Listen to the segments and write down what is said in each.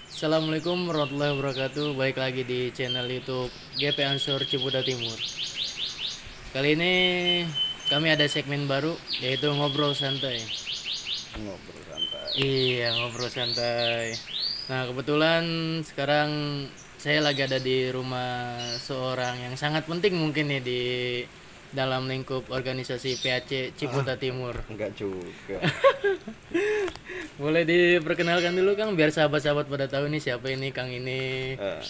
Assalamualaikum warahmatullahi wabarakatuh. Balik lagi di channel YouTube GP Ansor Ciputa Timur. Kali ini kami ada segmen baru, yaitu ngobrol santai. Ngobrol santai. Iya, ngobrol santai. Nah, kebetulan sekarang saya lagi ada di rumah seorang yang sangat penting mungkin nih di dalam lingkup organisasi PAC Ciputa Timur. Enggak juga. Boleh diperkenalkan dulu Kang, biar sahabat-sahabat pada tahu nih siapa ini Kang ini. Eh,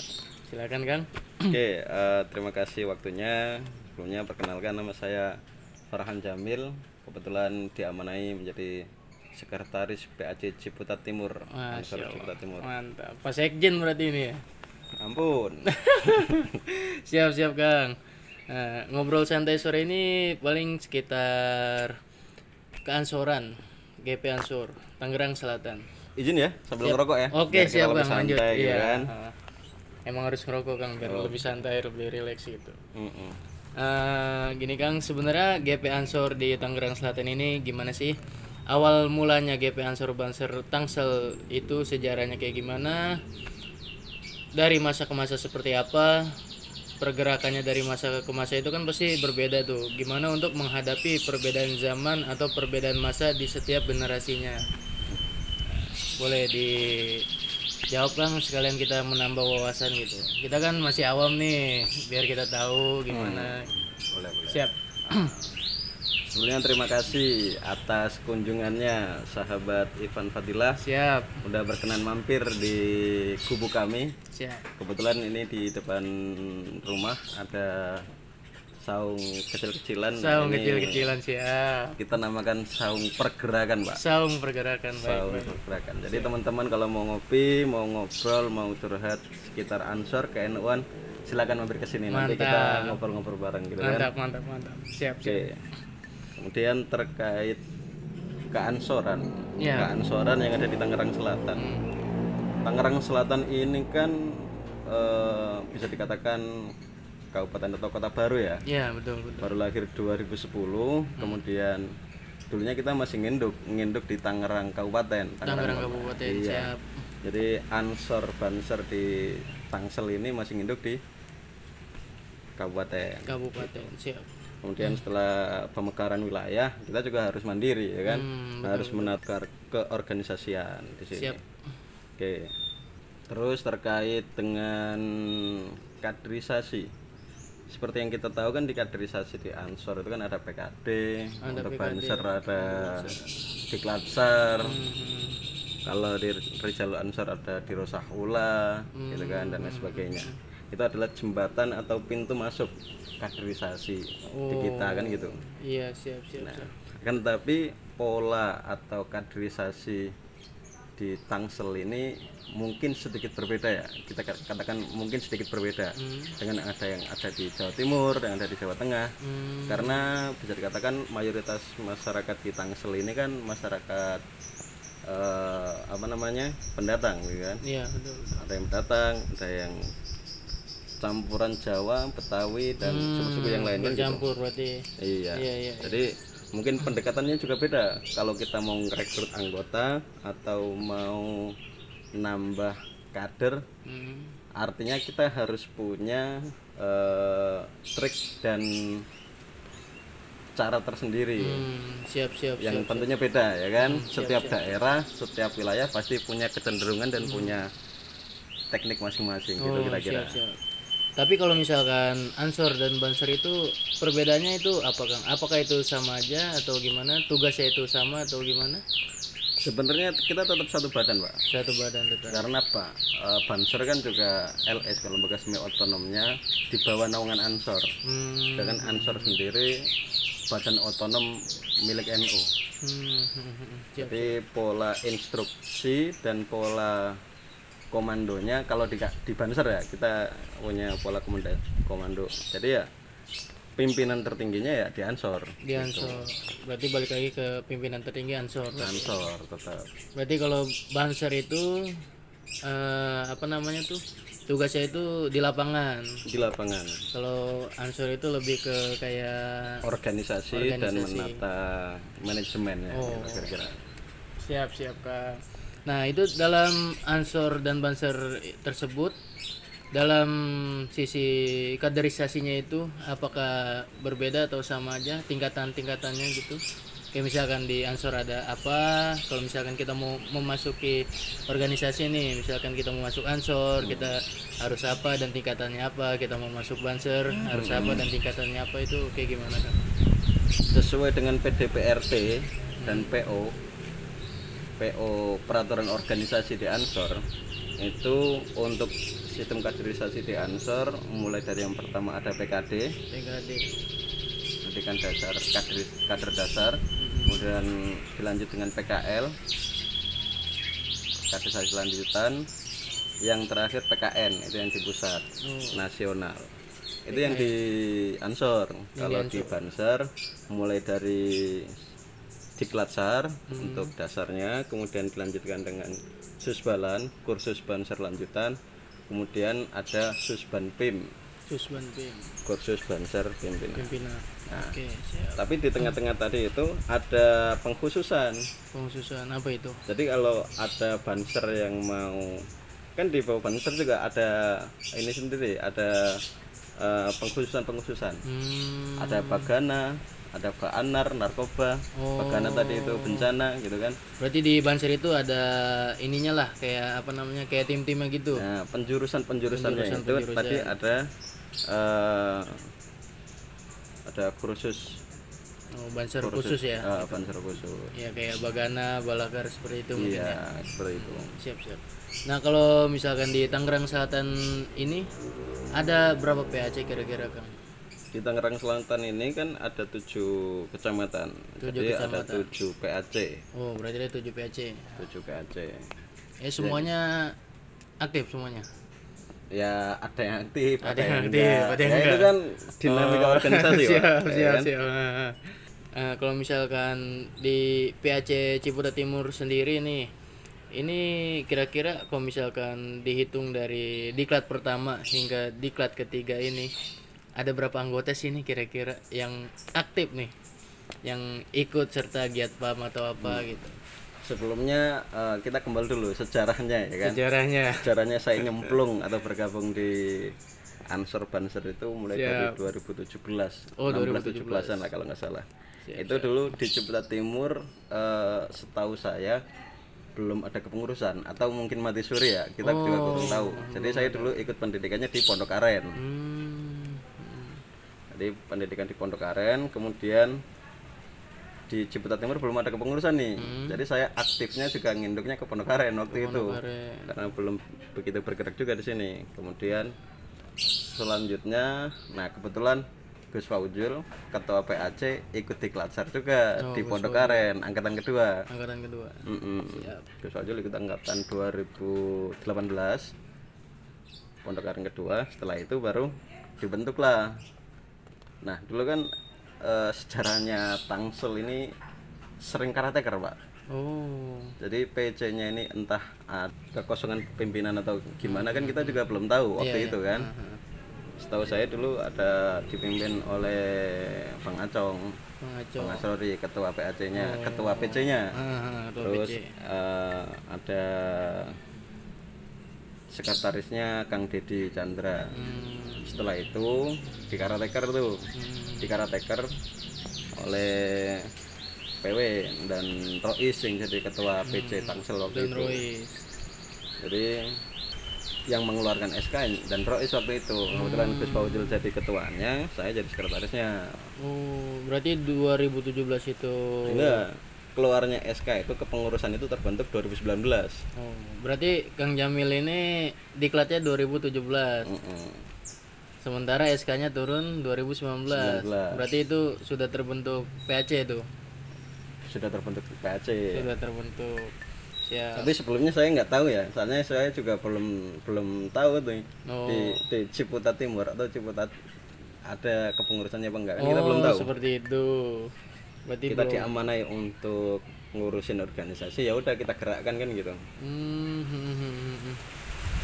Silakan Kang. Oke, terima kasih waktunya. Sebelumnya perkenalkan, nama saya Farhan Jamil. Kebetulan diamanai menjadi sekretaris PAC Ciputa Timur. Ansor Masya Ciputa Allah. Timur. Mantap. Pak Sekjen berarti ini ya. Ampun. Siap-siap Kang. Nah, ngobrol santai sore ini paling sekitar keansoran GP Ansor Tangerang Selatan. Izin ya sambil ngerokok ya. Oke, Biar kita siap lebih Kang, lanjut. santai, gitu Iya. kan. Emang harus ngerokok Kang biar lebih santai, lebih rileks gitu. Mm-mm. Gini Kang, sebenarnya GP Ansor di Tangerang Selatan ini gimana sih? Awal mulanya GP Ansor Banser Tangsel itu sejarahnya kayak gimana? Dari masa ke masa seperti apa? Pergerakannya dari masa ke masa itu kan pasti berbeda tuh. Gimana untuk menghadapi perbedaan zaman atau perbedaan masa di setiap generasinya? Boleh dijawab Kang, sekalian kita menambah wawasan gitu. Kita kan masih awam nih, biar kita tahu gimana. Boleh. Siap. Sebelumnya terima kasih atas kunjungannya sahabat Ivan Fadilah. Siap. Udah berkenan mampir di kubu kami. Siap. Kebetulan ini di depan rumah ada saung kecil-kecilan. Saung Ini kecil-kecilan siap. kita namakan saung pergerakan, Pak. Saung pergerakan Saung baik. pergerakan. Jadi teman-teman kalau mau ngopi, mau ngobrol, mau curhat sekitar Ansor ke NU-an, silakan mampir ke sini. Nanti kita ngobrol-ngobrol bareng gitu kan. Mantap. Siap. Oke. Kemudian terkait keansoran. Ya. Keansoran yang ada di Tangerang Selatan. Tangerang Selatan ini kan bisa dikatakan kabupaten atau kota baru ya. Ya, betul. Baru lahir 2010, kemudian dulunya kita masih nginduk di Tangerang Kabupaten. Tangerang Kota. Kabupaten Iya. siap. Jadi Ansor Banser di Tangsel ini masih nginduk di kabupaten. Kabupaten siap. Kemudian setelah pemekaran wilayah, kita juga harus mandiri ya kan. Harus menakar keorganisasian di sini. Siap. Oke. Terus terkait dengan kaderisasi. Seperti yang kita tahu kan di kaderisasi di Ansor itu kan ada PKD, untuk Banser ada Diklatsar. Kalau di Rijal Ansor ada di Rosahula, gitu kan, dan lain sebagainya. Itu adalah jembatan atau pintu masuk kaderisasi di kita kan gitu. Iya, siap. Kan tapi pola atau kaderisasi di Tangsel ini mungkin sedikit berbeda ya, kita katakan mungkin sedikit berbeda dengan ada yang ada di Jawa Timur dan ada di Jawa Tengah. Karena bisa dikatakan mayoritas masyarakat di Tangsel ini kan masyarakat pendatang gitu kan. Iya, betul. Ada yang pendatang, ada yang campuran Jawa, Betawi dan suku-suku yang lainnya Bercampur gitu. berarti. Iya. Iya. Jadi mungkin pendekatannya juga beda. Kalau kita mau merekrut anggota atau mau nambah kader, artinya kita harus punya trik dan cara tersendiri. Siap. Yang tentunya beda ya kan. Setiap daerah, setiap wilayah pasti punya kecenderungan dan punya teknik masing-masing gitu kira-kira. Siap. Tapi kalau misalkan Ansor dan Banser itu perbedaannya itu apa Kang? Apakah itu sama aja atau gimana? Tugasnya itu sama atau gimana? Sebenarnya kita tetap satu badan, Pak. Satu badan tetap. Karena apa? Banser kan juga LS, kalau lembaga semi otonomnya di bawah naungan Ansor. Dengan Ansor sendiri badan otonom milik NU. Jadi pola instruksi dan pola komandonya kalau di Banser ya kita punya pola komando. Jadi ya pimpinan tertingginya ya di Ansor. Di Ansor. Berarti balik lagi ke pimpinan tertinggi Ansor. Ansor tetap. Berarti kalau Banser itu tugasnya itu di lapangan. di lapangan. Kalau Ansor itu lebih ke kayak Organisasi dan menata manajemen ya, Oh. gitu kira-kira. siap Kak. Nah, itu dalam Ansor dan Banser tersebut, dalam sisi kaderisasinya itu apakah berbeda atau sama aja tingkatan-tingkatannya gitu? Kayak misalkan di Ansor ada apa, kalau misalkan kita mau memasuki organisasi nih, misalkan kita mau masuk Ansor, kita harus apa dan tingkatannya apa, kita mau masuk Banser harus apa dan tingkatannya apa, itu kayak gimana kan? Sesuai dengan PDPRT dan PO peraturan organisasi di Ansor itu, untuk sistem kaderisasi di Ansor mulai dari yang pertama ada PKD, PKD. pendidikan dasar, kader dasar, kemudian dilanjut dengan PKL, kaderisasi lanjutan, yang terakhir PKN, itu yang di pusat nasional. Itu yang di Ansor. Kalau di Banser mulai dari Diklatsar untuk dasarnya, kemudian dilanjutkan dengan Susbalan, kursus Banser lanjutan, kemudian ada Susbanpim, Susban Pim, kursus Banser pimpinan. pimpinan. Nah, Oke, siap. tapi di tengah-tengah tadi itu ada pengkhususan. Pengkhususan apa itu? Jadi kalau ada Banser yang mau, kan di bawah Banser juga ada ini sendiri, ada pengkhususan. Ada Bagana, ada Baanar, narkoba, Bagana tadi itu bencana gitu kan. Berarti di Banser itu ada ininya lah, kayak apa namanya, kayak tim-timnya gitu. Nah, penjurusannya itu tadi ada kursus. Banser khusus ya. Banser khusus. Ya kayak Bagana, Balakar seperti itu mungkin ya. Iya, seperti itu. Siap. Nah, kalau misalkan di Tangerang Selatan ini ada berapa PAC kira-kira, Kang? Di Tangerang Selatan ini kan ada 7 kecamatan. Jadi ada 7 PAC. Oh, berarti ada 7 PAC. 7 PAC. Semuanya aktif semuanya. Ya ada yang aktif, Ada yang aktif, ada yang ya, itu kan dinamika organisasi Pak. siap. Kalau misalkan di PAC Ciputat Timur sendiri nih, ini kira-kira kalau misalkan dihitung dari diklat pertama hingga diklat ketiga ini, ada berapa anggota sih ini kira-kira yang aktif nih, yang ikut serta giat PAM atau apa gitu? Sebelumnya kita kembali dulu sejarahnya ya kan. Sejarahnya saya nyemplung atau bergabung di Ansor Banser itu mulai dari 2017. 16-17an lah kalau nggak salah. Itu dulu di Ciputat Timur, setahu saya belum ada kepengurusan atau mungkin mati suri ya, kita juga kurang tahu. Jadi saya dulu ikut pendidikannya di Pondok Aren. Jadi pendidikan di Pondok Aren, kemudian di Ciputat Timur belum ada kepengurusan nih. Jadi saya aktifnya juga nginduknya ke Pondok Aren waktu itu. Karena belum begitu bergerak juga di sini. Kemudian selanjutnya, nah kebetulan Gus Faujul, ketua PAC, ikut di Klatsar juga di Pondok Aren, angkatan kedua. Gus Faujul ikut angkatan 2018, Pondok Aren kedua. Setelah itu baru dibentuklah. Nah dulu kan sejarahnya Tangsel ini sering karateker Pak. Jadi PC-nya ini entah kekosongan pimpinan atau gimana kan kita juga belum tahu waktu itu kan. Setahu saya dulu ada dipimpin oleh Bang Acong, Bang Asrori, ketua PAC-nya, ketua PC-nya. Terus ada sekretarisnya Kang Dedi Chandra. Setelah itu dikarateker oleh PW dan Rois yang jadi ketua PC Tangsel waktu itu. Jadi yang mengeluarkan SK dan Rois waktu itu. Kebetulan Gus Faujul jadi ketuanya, saya jadi sekretarisnya. Berarti 2017 itu. Enggak, keluarnya SK itu kepengurusan itu terbentuk 2019. Berarti Kang Jamil ini diklatnya 2017. Sementara SK-nya turun 2019. Berarti itu sudah terbentuk PAC itu. Sudah terbentuk PAC. Sudah terbentuk. Siap. Tapi sebelumnya saya nggak tahu ya, soalnya saya juga belum tahu tuh di Ciputat Timur atau Ciputat ada kepengurusannya apa enggak, kan kita belum tahu. Seperti itu. Berarti kita diamanai untuk ngurusin organisasi, ya udah kita gerakkan kan gitu.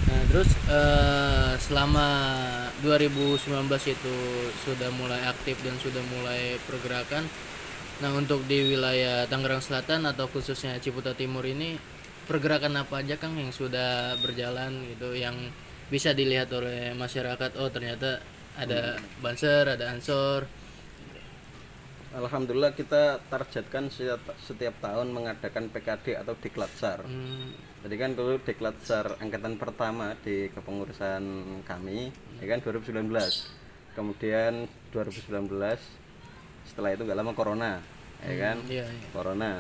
Nah Terus selama 2019 itu sudah mulai aktif dan sudah mulai pergerakan. Nah, untuk di wilayah Tangerang Selatan atau khususnya Ciputa Timur ini pergerakan apa aja Kang yang sudah berjalan gitu, yang bisa dilihat oleh masyarakat, oh ternyata ada Banser, ada Ansor. Alhamdulillah kita targetkan setiap tahun mengadakan PKD atau Diklatsar. Jadi kan dulu Diklatsar angkatan pertama di kepengurusan kami, ya kan 2019. Kemudian 2019 setelah itu nggak lama corona, ya kan? Iya, iya. Corona.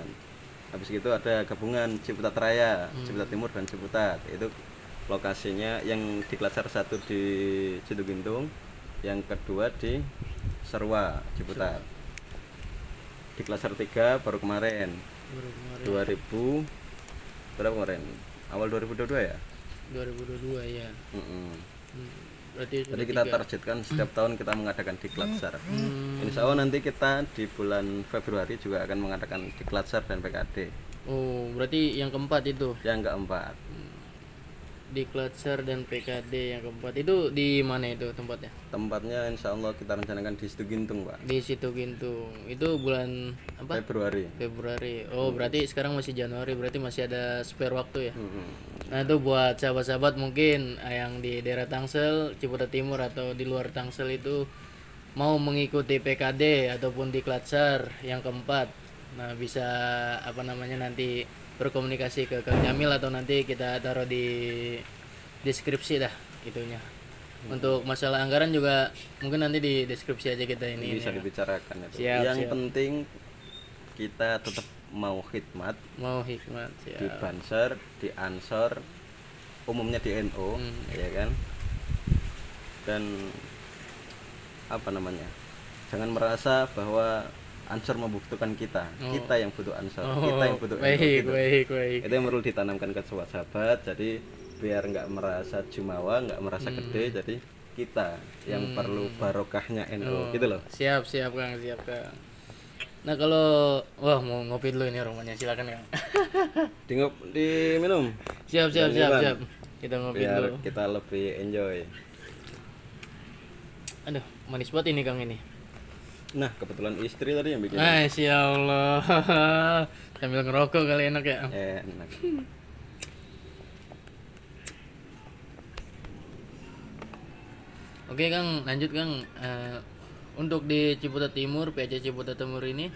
Habis itu ada gabungan Ciputat Raya, Ciputat Timur dan Ciputat. Itu lokasinya yang Diklatsar 1 di Situgintung, yang kedua di Serua, Ciputat. Diklatsar 3 baru kemarin. 2000 berapa kemarin? Awal 2022 ya? 2022 ya. Berarti Jadi kita targetkan setiap tahun kita mengadakan Diklatsar. Insya Allah nanti kita di bulan Februari juga akan mengadakan Diklatsar dan PKD. Oh, berarti yang keempat itu. Yang keempat. Diklatsar dan PKD yang keempat itu di mana itu tempatnya? Tempatnya insya Allah kita rencanakan di Situgintung, Pak. Di Situgintung. Itu bulan apa? Februari. Februari. Oh, berarti sekarang masih Januari, berarti masih ada spare waktu ya. Nah, itu buat sahabat-sahabat mungkin yang di daerah Tangsel, Ciputa Timur atau di luar Tangsel itu mau mengikuti PKD ataupun Diklatsar yang keempat. Nah, bisa apa namanya nanti berkomunikasi ke Kang Jamil atau nanti kita taruh di deskripsi dah itunya. Untuk masalah anggaran juga mungkin nanti di deskripsi aja kita ini Bisa ya. dibicarakan itu. Siap, Yang siap. penting kita tetap mau khidmat Mau hikmat di ya. Banser, di Ansor, umumnya di NU, ya kan? Dan apa namanya? Jangan merasa bahwa Ansor membutuhkan kita yang butuh Ansor, kita yang butuh NU. Baik, Gitu. baik. Itu yang perlu ditanamkan ke sahabat. Jadi biar nggak merasa jumawa, nggak merasa gede, jadi kita yang perlu barokahnya NU, gitu loh. Siap Kang, siap Kang. Nah, kalau wah mau ngopi dulu ini rumahnya, silakan Kang. Diminum Siap. Jangan. Kita ngopi biar dulu. kita lebih enjoy. Aduh, manis banget ini Kang ini. Nah, kebetulan istri tadi yang bikin. Masya Allah. Sambil ngerokok kali enak ya. Enak. Oke Kang, lanjut Kang. Untuk di Ciputa Timur, PAC Ciputa Timur ini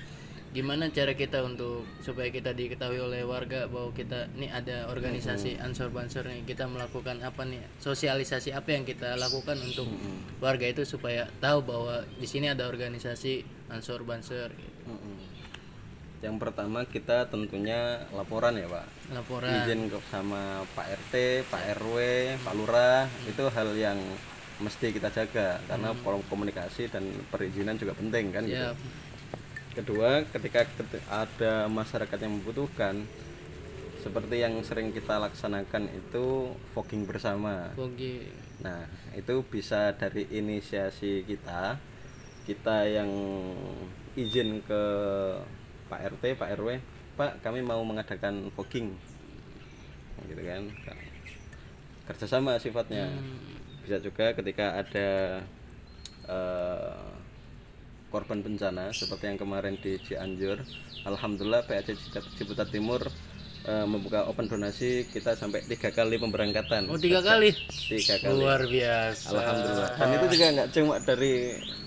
gimana cara kita untuk supaya kita diketahui oleh warga bahwa kita ini ada organisasi Ansor Banser nih, kita melakukan apa nih, sosialisasi apa yang kita lakukan untuk warga itu supaya tahu bahwa di sini ada organisasi Ansor Banser gitu. Yang pertama kita tentunya laporan ya Pak. Laporan. Izin sama Pak RT, Pak RW, Pak Lurah, itu hal yang mesti kita jaga karena komunikasi dan perizinan juga penting kan gitu. Siap. Kedua, ketika ada masyarakat yang membutuhkan, seperti yang sering kita laksanakan itu fogging bersama. Oke. Nah, itu bisa dari inisiasi kita yang izin ke Pak RT, Pak RW, Pak kami mau mengadakan fogging, gitu kan, kerjasama sifatnya. Bisa juga ketika ada korban bencana seperti yang kemarin di Cianjur, alhamdulillah PAC Ciputa Timur membuka open donasi kita sampai 3 kali pemberangkatan. Oh, 3 kali? 3 kali. Luar biasa. Alhamdulillah. Dan itu juga nggak cuma dari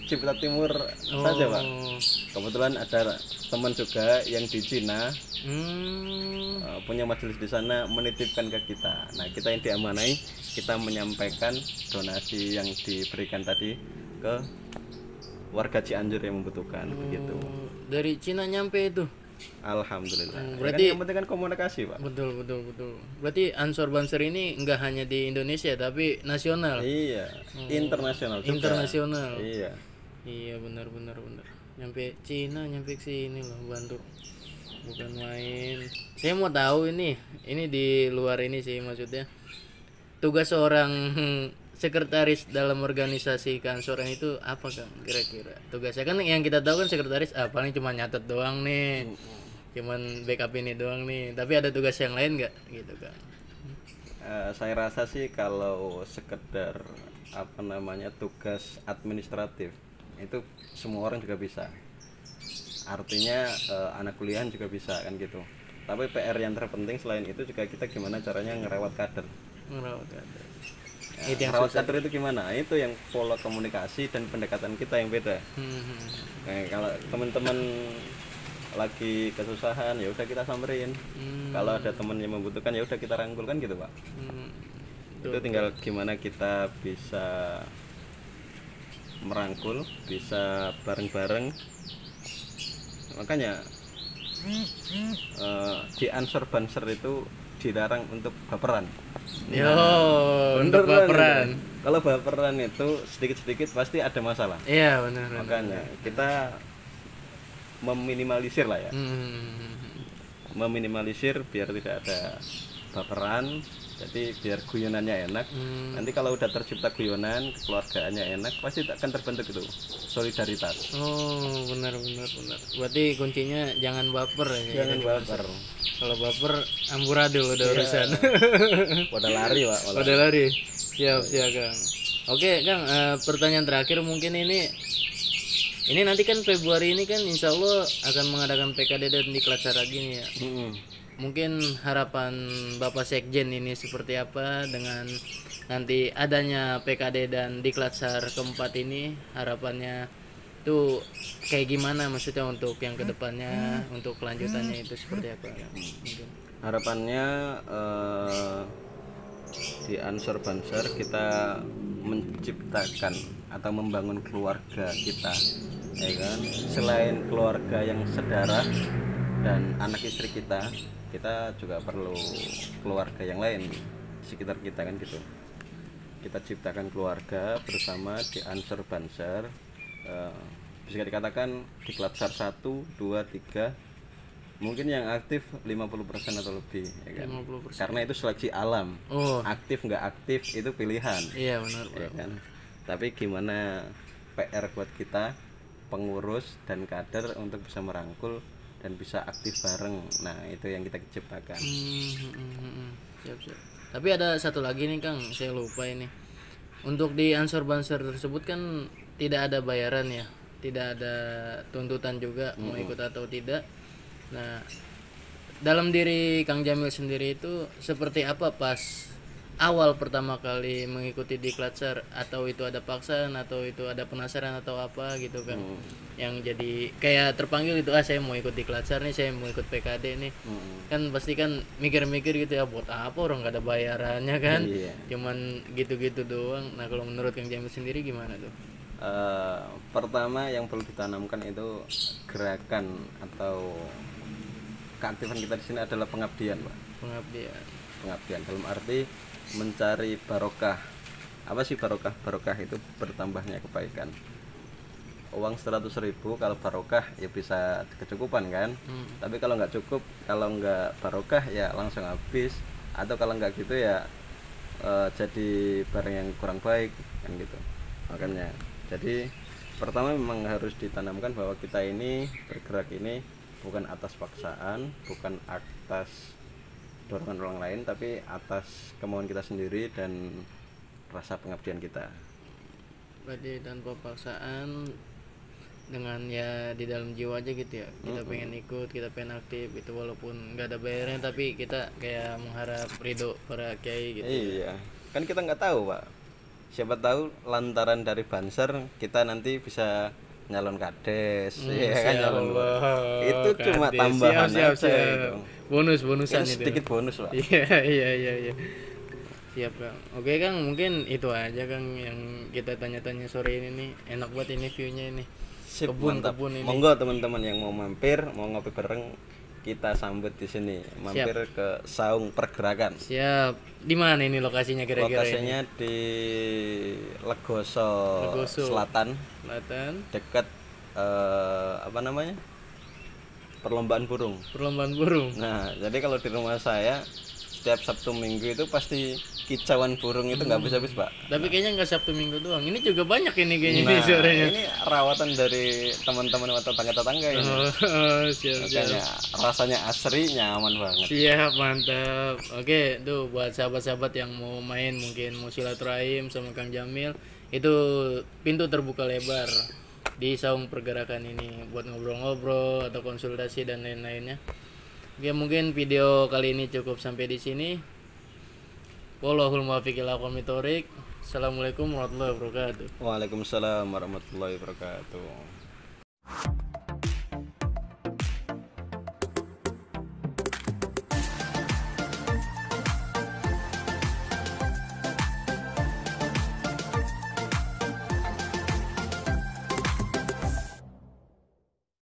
Ciputa Timur saja Pak. Kebetulan ada teman juga yang di Cina punya majelis di sana menitipkan ke kita. Nah, kita yang diamanai, kita menyampaikan donasi yang diberikan tadi ke warga Cianjur yang membutuhkan, begitu. Dari Cina nyampe itu. Alhamdulillah. Berarti yang penting kan komunikasi Pak. Betul. Berarti Ansor Banser ini enggak hanya di Indonesia tapi nasional. Iya, internasional juga. Internasional. Iya. Iya, benar. Nyampe Cina, nyampe sini loh, bantu. Bukan main. Saya mau tahu ini di luar ini sih maksudnya. Tugas seorang sekretaris dalam organisasi kansoran itu apa Kang kira-kira? Tugasnya kan yang kita tahu kan sekretaris paling cuma nyatet doang nih. Cuman backup ini doang nih. Tapi ada tugas yang lain nggak gitu Kang? Saya rasa sih kalau sekedar apa namanya tugas administratif itu semua orang juga bisa. Artinya anak kuliahan juga bisa kan gitu. Tapi PR yang terpenting selain itu juga kita gimana caranya ngerawat kader. Merawat kader. Ya, ngerawat kader itu gimana? Itu yang pola komunikasi dan pendekatan kita yang beda. Kalau teman-teman lagi kesusahan ya udah kita samperin. Kalau ada teman yang membutuhkan ya udah kita rangkul kan gitu, Pak. Itu tinggal gimana kita bisa merangkul, bisa bareng-bareng. Makanya di Ansor Banser itu dilarang untuk baperan. Yo, untuk baperan. Kalau baperan itu sedikit-sedikit pasti ada masalah. Iya, benar. Makanya kita meminimalisir lah ya. Meminimalisir biar tidak ada baperan. Jadi biar guyonannya enak. Nanti kalau udah tercipta guyonan, kekeluargaannya enak, pasti akan terbentuk itu solidaritas. Oh, benar. Berarti kuncinya jangan baper ya. Jangan baper. Kalau baper amburadul udah urusan. Pada lari, Pak. Pada lari. Siap, Kang. Oke, Kang, pertanyaan terakhir mungkin ini nanti kan Februari ini kan insya Allah akan mengadakan PKD dan diklat lagi nih ya. Mungkin harapan Bapak Sekjen ini seperti apa dengan nanti adanya PKD dan Diklatsar keempat ini, harapannya tuh kayak gimana maksudnya untuk yang kedepannya, untuk kelanjutannya itu seperti apa ya? Mungkin. Harapannya di Ansor Banser kita menciptakan atau membangun keluarga kita, ya kan? Selain keluarga yang sedarah dan anak istri kita juga perlu keluarga yang lain di sekitar kita kan gitu. Kita ciptakan keluarga bersama di Ansor Banser. Bisa dikatakan di Klatsar 1, 2, 3 mungkin yang aktif 50% atau lebih ya kan? 50%. Karena itu seleksi alam. Aktif nggak aktif itu pilihan. Iya benar, ya kan? Tapi gimana PR buat kita pengurus dan kader untuk bisa merangkul dan bisa aktif bareng. Nah, itu yang kita ciptakan. Siap. Tapi ada satu lagi nih, Kang, saya lupa ini. Untuk di Ansor Banser tersebut kan tidak ada bayaran ya. Tidak ada tuntutan juga mau ikut atau tidak. Nah, dalam diri Kang Jamil sendiri itu seperti apa pas awal pertama kali mengikuti Diklatsar, atau itu ada paksaan atau itu ada penasaran atau apa gitu kan, yang jadi kayak terpanggil itu saya mau ikut Diklatsar nih, saya mau ikut PKD nih, kan pasti kan mikir-mikir gitu ya, buat apa orang nggak ada bayarannya kan, cuman gitu-gitu doang. Nah kalau menurut Kang Jamil sendiri gimana tuh? Pertama yang perlu ditanamkan itu gerakan atau keaktifan kita di sini adalah pengabdian, Pak. Pengabdian dalam arti mencari barokah. Apa sih barokah? Barokah itu bertambahnya kebaikan. Uang 100.000 kalau barokah ya bisa kecukupan kan. Tapi kalau nggak cukup, kalau nggak barokah ya langsung habis. Atau kalau nggak gitu ya jadi barang yang kurang baik kan gitu. Makanya jadi pertama memang harus ditanamkan bahwa kita ini bergerak ini bukan atas paksaan, bukan atas dorongan orang lain, tapi atas kemauan kita sendiri dan rasa pengabdian kita. Berarti tanpa paksaan, dengan ya di dalam jiwa aja gitu ya. Kita pengen ikut, kita pengen aktif itu walaupun nggak ada bayarnya, tapi kita kayak mengharap ridho para kiai gitu. Iya, kan kita nggak tahu, Pak. Siapa tahu lantaran dari Banser kita nanti bisa nyalon kades, ya kan nyalon. Itu kades. Cuma tambahan siap. Itu. Bonus-bonusan itu sedikit bonus, Pak. Iya. Siap, Kang. Oke, Kang, mungkin itu aja, Kang, yang kita tanya-tanya sore ini nih. Enak buat ini view-nya ini. Sip, kebun ini. Monggo teman-teman yang mau mampir, mau ngopi bareng, kita sambut di sini. Mampir ke Saung Pergerakan. Siap. Di mana ini lokasinya kira-kira? Lokasinya ini? Di Legoso Selatan. Dekat apa namanya? Perlombaan burung. Nah, jadi kalau di rumah saya setiap Sabtu Minggu itu pasti kicauan burung itu nggak habis-habis Pak. Tapi kayaknya nggak Sabtu Minggu doang. Ini juga banyak ini kayaknya Nah, nih suaranya. ini rawatan dari teman-teman atau tetangga-tetangga ini. Siap, Makanya rasanya asri, nyaman banget. Siap, mantap. Oke, tuh buat sahabat-sahabat yang mau main mungkin mau silaturahim sama Kang Jamil, itu pintu terbuka lebar di Saung Pergerakan ini buat ngobrol-ngobrol atau konsultasi dan lain-lainnya. Oke, mungkin video kali ini cukup sampai di sini. Wallahul muwaffiq ila aqwamit thoriq. Assalamualaikum warahmatullahi wabarakatuh. Waalaikumsalam warahmatullahi wabarakatuh.